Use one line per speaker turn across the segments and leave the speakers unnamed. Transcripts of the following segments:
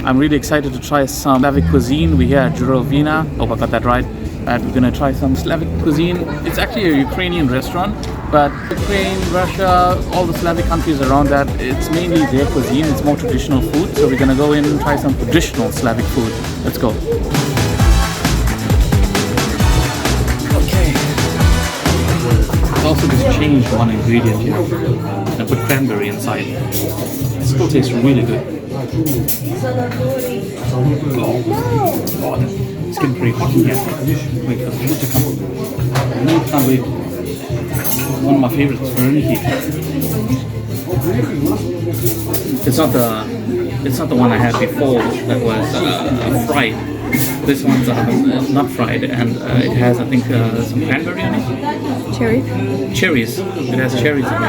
I'm really excited to try some Slavic cuisine. We're here at Jurovina. Hope I got that right. And we're gonna try some Slavic cuisine. It's actually a Ukrainian restaurant, but Ukraine, Russia, all the Slavic countries around that, it's mainly their cuisine. It's more traditional food. So we're gonna go in and try some traditional Slavic food. Let's go. Okay. I also just changed one ingredient here. I put cranberry inside. It still tastes really good. Oh, it's getting pretty hot in here. Wait for the food to come. I really can't wait. One of my favorites, Draniki. It's not the one I had before that was fried. This one's not fried, and it has, I think, some cranberry on it. Cherries. It has cherries in it.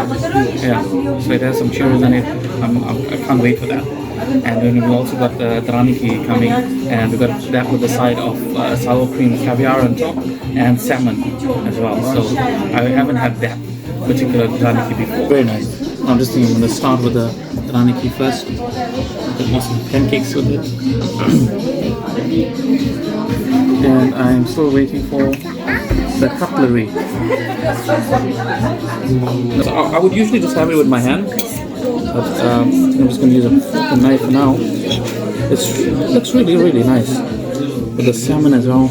Yeah, so it has some cherries in it. I can't wait for that. And then we also got the Draniki coming, and we got that with the side of sour cream, caviar on top, and salmon as well. So I haven't had that particular Draniki before. Very nice. I'm just thinking I'm going to start with the Draniki first. Put some pancakes with it. And I'm still waiting for the cutlery. So I would usually just have it with my hand. But I'm just going to use a knife for now. It looks really, really nice. With the salmon as well.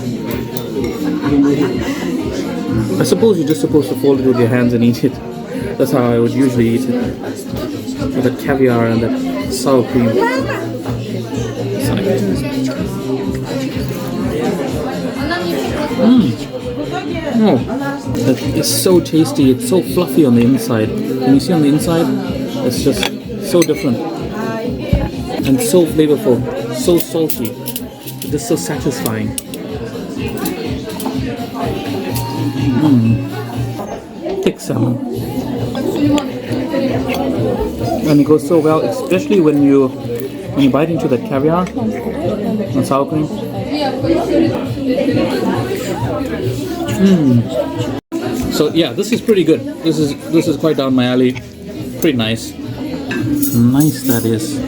I suppose you're just supposed to fold it with your hands and eat it. That's how I would usually eat it. With that caviar and that sour cream. Oh, it's so tasty. It's so fluffy on the inside. Can you see on the inside? It's just so different and so flavorful, so salty, just so satisfying. Thick salmon, and it goes so well, especially when you bite into that caviar and sour cream. So yeah, this is pretty good. This is quite down my alley. Pretty nice. Nice that is.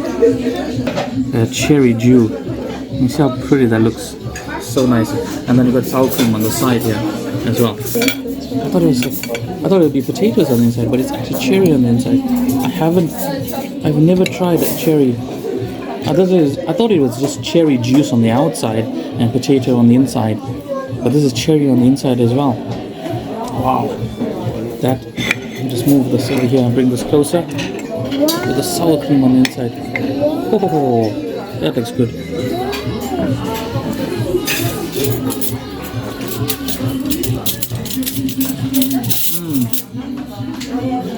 Cherry dew. You see how pretty that looks. So nice. And then you got sour cream on the side here as well. I thought it would be potatoes on the inside, but it's actually cherry on the inside. I've never tried a cherry. I thought it was just cherry juice on the outside and potato on the inside, but this is cherry on the inside as well. Wow. That. Just move this over here and bring this closer. With the sour cream on the inside. Oh, that looks good.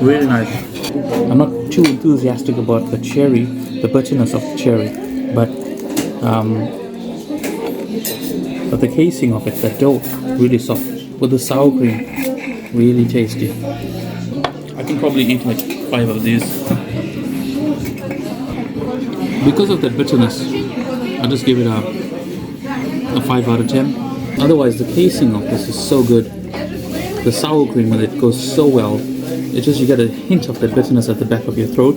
Really nice. I'm not too enthusiastic about the cherry, the bitterness of the cherry, but the casing of it, the dough, really soft. With the sour cream, really tasty. I can probably eat like 5 of these. Because of that bitterness, I'll just give it a 5 out of 10. Otherwise, the casing of this is so good. The sour cream with it goes so well. It's just you get a hint of that bitterness at the back of your throat.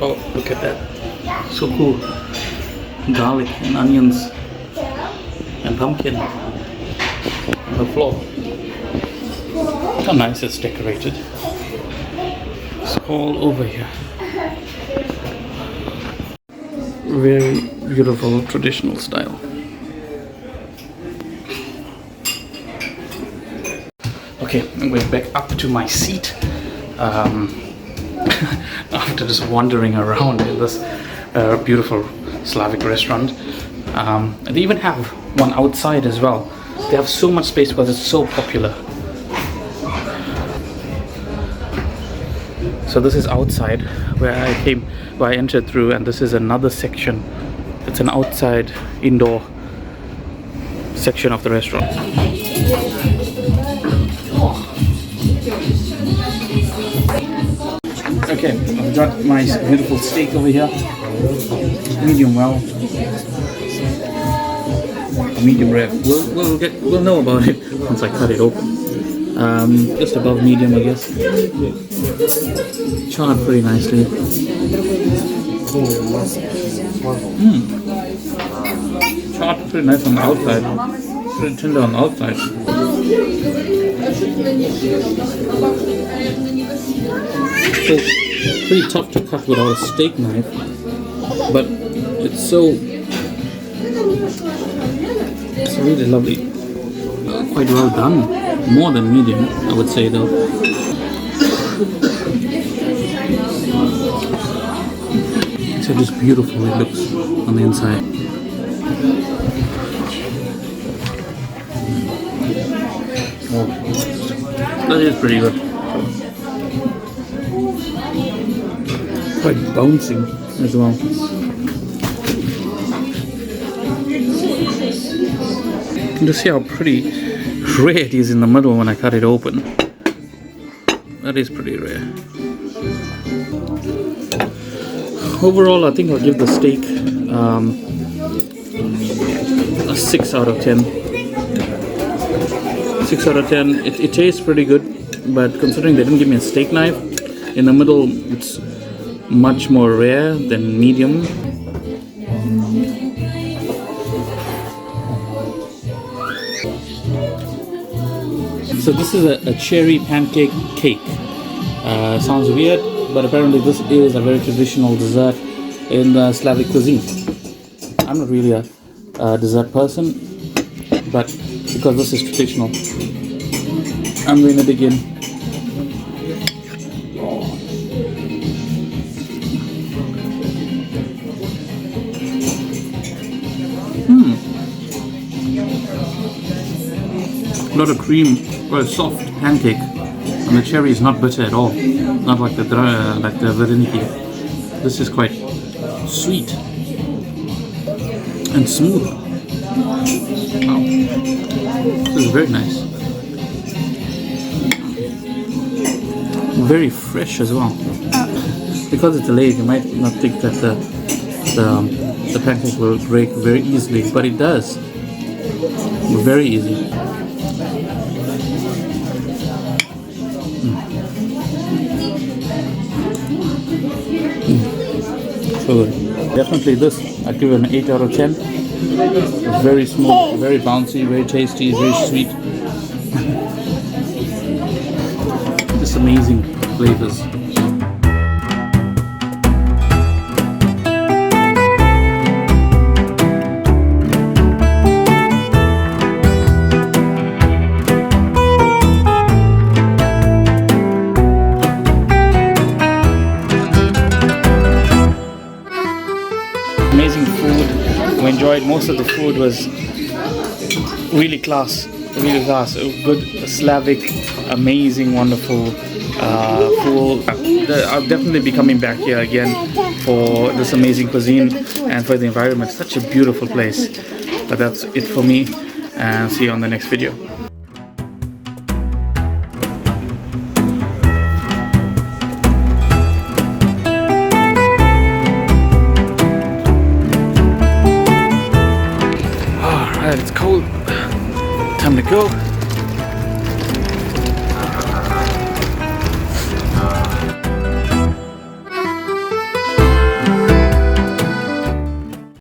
Oh, look at that. So cool. Garlic and onions and pumpkin on the floor. How nice it's decorated. It's all over here. Very beautiful traditional style. Okay, I'm going back up to my seat. After just wandering around in this beautiful Slavic restaurant. They even have one outside as well. They have so much space because it's so popular. So this is outside where I entered through, and this is another section. It's an outside indoor section of the restaurant. Okay, I've got my beautiful steak over here, medium well. medium rare. We'll know about it once I cut it open. Just above medium, I guess. Charred pretty nicely. Charred pretty nice on the outside. Pretty tender on the outside. So pretty tough to cut without a steak knife, but it's really lovely. Quite well done. More than medium, I would say though. So just beautiful it looks on the inside. Oh, that is pretty good. Quite bouncing as well. You can just see how pretty rare it is in the middle when I cut it open. That is pretty rare. Overall, I think I'll give the steak a 6 out of 10. 6 out of 10. It tastes pretty good, but considering they didn't give me a steak knife, in the middle it's much more rare than medium. So this is a cherry pancake cake. Sounds weird, but apparently this is a very traditional dessert in the Slavic cuisine. I'm not really a dessert person, but because this is traditional, I'm going to dig in. A lot of cream, well, soft pancake, and the cherry is not bitter at all, not like the Draniki. This is quite sweet and smooth. Wow, this is very nice, very fresh as well. Because it's delayed, you might not think that the pancake will break very easily, but it does, very easy. So good. Definitely this, I'd give it an 8 out of 10. Very smooth, very bouncy, very tasty, very sweet. Just amazing flavors. Amazing food. We enjoyed. Most of the food was really class. Really class. Good Slavic, amazing, wonderful food. I'll definitely be coming back here again for this amazing cuisine and for the environment. Such a beautiful place. But that's it for me, and see you on the next video. It's cold. Time to go.